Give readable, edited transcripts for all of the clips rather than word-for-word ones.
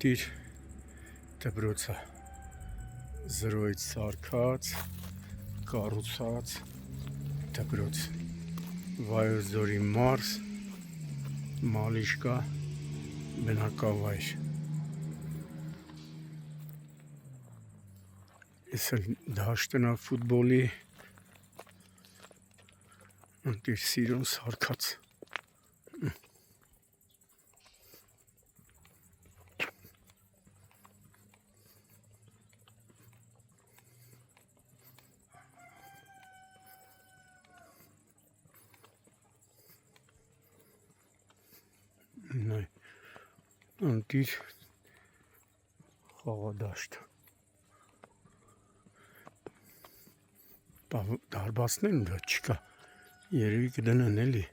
Անտիր դպրոցը զրոյից սարքած, կառուցած դպրոց Վայոց ձորի մարզ, Մալիշկա բնակավայր։ Ես էլ դաշտն է ֆուտբոլի, անտիր սիրուն սարքած։ Անտիր խաղադաշտ։ Դարբասներն դա չկա, երևի կդնեն էլի։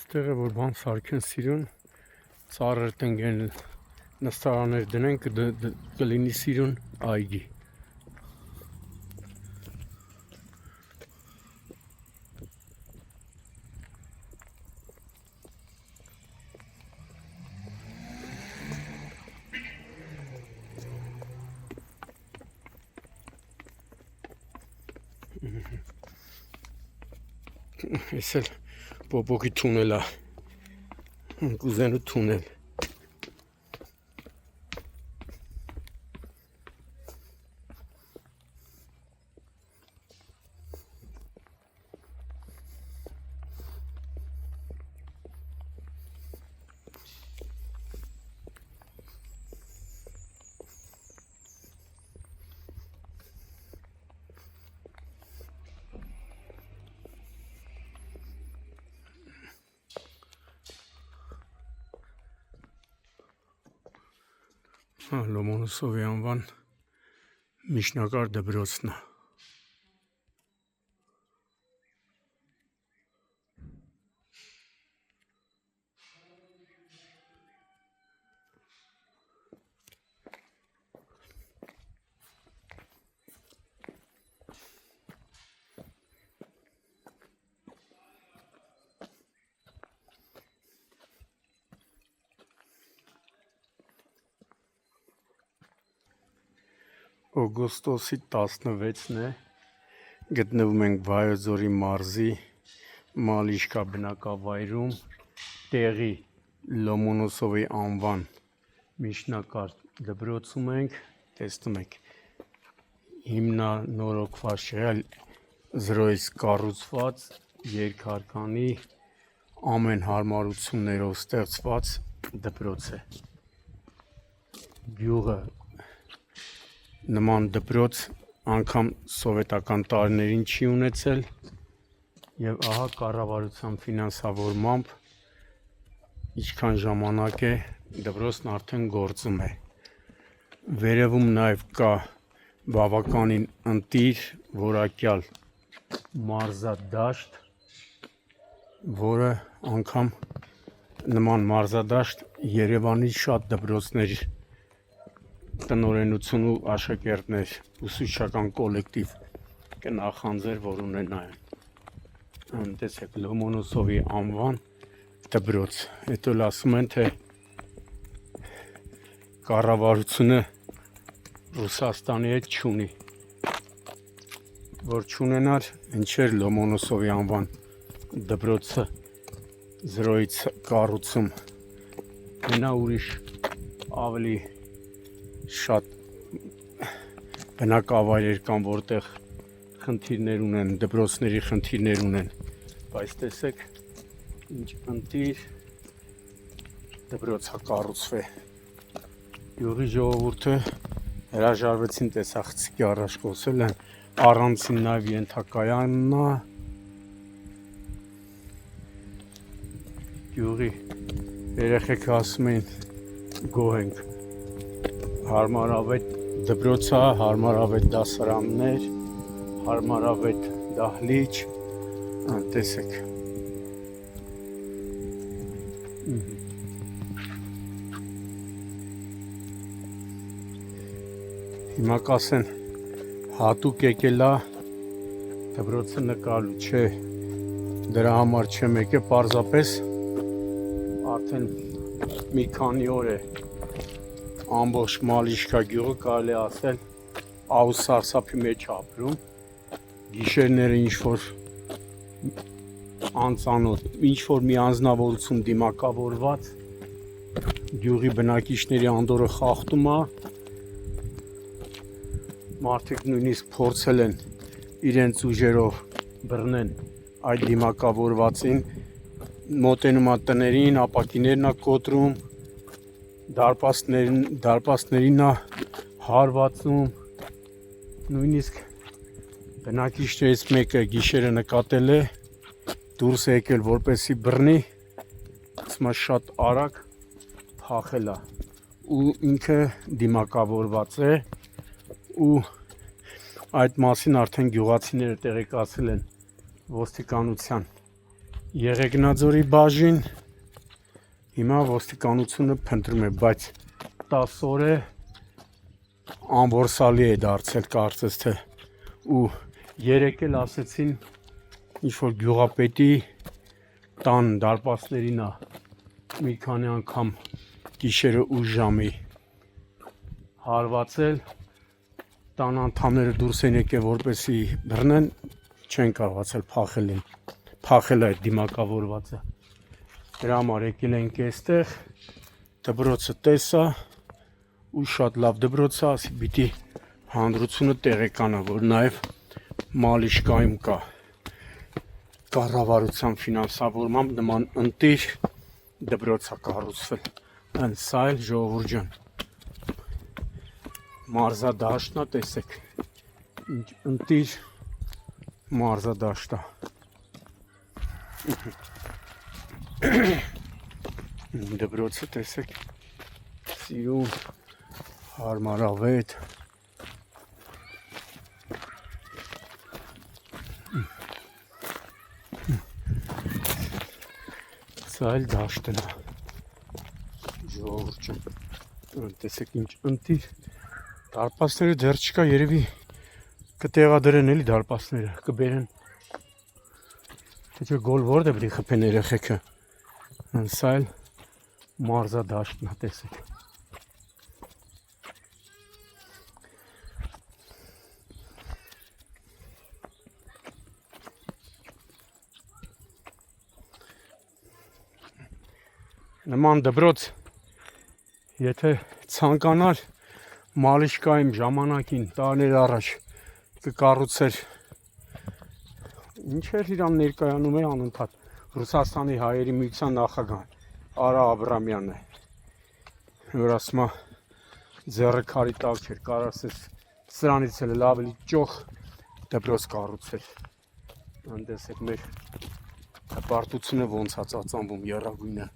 Ստեղը որ բան սարքեն սիրուն, ծառեր տնգեն նստարաններ դնեն կլինի սիրուն այգի։ Ես էլ պոպոկի թունել է, կուզենու թունել։ Լոմոնոսովի անվան միջնակարգ դպրոցն է։ Օգոստոսի 16-ն է, գտնվում ենք Վայոց ձորի մարզի Մալիշկա բնակավայրում, տեղի Լոմոնոսովի անվան միջնակարգ դպրոցում ենք, տեսնում եք, հիմնանորոգված եղել զրոյից կառուցված, երկհարկանի ամեն հարմարություններով ստեղծված դպրոց է։ Գյուղը նման դպրոց անգամ սովետական տարիներին չի ունեցել եւ ահա կառավարության ֆինանսավորմամբ ինչքան ժամանակ է դպրոցն արդեն գործում է։ Վերևում նաեւ կա բավականին ընտիր որակյալ մարզադաշտ, որը անգամ նման մարզադաշտ Երևանի շատ դպրոցների տնօրենություն ու աշակերտներ ուսուցչական կոլեկտիվ կնախանձեր, որ ունենային։ Տեսեք Լոմոնոսովի անվան դպրոց, հետո ասում են թե կառավարությունը Ռուսաստանի հետ չունի, որ չունենար ինչեր Լոմոնոսովի անվան դպրոցը զրոյից կառուցում, մենա ուրիշ ավելի շատ բնակավայրեր կան, որտեղ խնդիրներ ունեն, դպրոցների խնդիրներ ունեն, բայց տեսեք ինչ ընտիր դպրոցա կառուցվե։ Գյուղի ժողովուրդը հրաժարվեցին տեսախցիկի առաջ խոսել են, առանցին նաև ենթակայաննա գյուղի երեխեքը ասում էին գոհ ենք, հարմարավետ դպրոցա, հարմարավետ դասարաններ, հարմարավետ դահլիճ, տեսեք։ Հիմա կասեն հատուկ եկել է դպրոցը նկարելու, չէ, դրա համար չեմ եկել, պարզապես արդեն մի քանի օր է ամբողջ Մալիշկա գյուղը կարելի ասել ահու սարսափի մեջ ապրում, գիշերները ինչ-որ անծանոթ, ինչ-որ մի անձնավորություն դիմակավորված գյուղի բնակիչների անդորը խախտում է, մարդիկ նույնիսկ փորձել են իրենց ուժերով բռնեն այդ դիմակավորվածին, մոտենում է տներին, ապակիներն է կոտրում, դարպասներին է հարվածում, նույնիսկ բնակիչներից մեկը գիշերը նկատել է, դուրս է եկել որպեսի բռնի, ասում է շատ արագ փախել է ու ինքը դիմակավորված է ու այդ մասին արդեն գյուղացիները տեղեկացել են ոստիկանության Եղեգնաձորի բաժին, հիմա ոստիկանությունը փնտրում է, բայց 10 օր է անորսալի է դարձել կարծես թե ու երեկ էլ ասեցին ինչ-որ գյուղապետի տան դարպասներին է մի քանի անգամ գիշերը 8 ժամի հարվածել, տան անդամները դուրս են եկել որպեսի բռնեն, չեն կարողացել փախել այդ դիմակավորվածը, դրա համար եկել ենք այստեղ, դպրոցը տեսա ու շատ լավ դպրոց է, ասի պիտի հանրությունը տեղեկանա, որ նաև Մալիշկայում կա կառավարության ֆինանսավորմամբ նման ընտիր դպրոց է կառուցվել, սա էլ ժողովուրդ ջան մարզադաշտն է, տեսեք ինչ ընտիր մարզադաշտ է, դպրոցը տեսեք սիրուն, հարմարավետ, սա էլ դաշտն է, ժողովուրդ ջան, տեսեք ինչ ընտիր, դարպասները դեռ չկա, երևի կտեղադրեն էլի դարպասները, կբերեն, թե չէ գոլ որդ է պիտի խփեն երեխեքը, սա էլ մարզադաշտն է, տեսեք։ Նման դպրոց, եթե ցանկանար Մալիշկայում ժամանակին տարիներ առաջ կկառուցեր, ինչ էր իրան ներկայանում է անընդհատ Ռուսաստանի հայերի միության նախագահ Արա Աբրամյանը, որ ասում է ձեռը քարի տակ չէր, կարող ասես սրանից էլ ավելի ճոխ դպրոց կառուցել, տեսեք մեր հպարտությունը ոնց է ծածանվում եռագույնը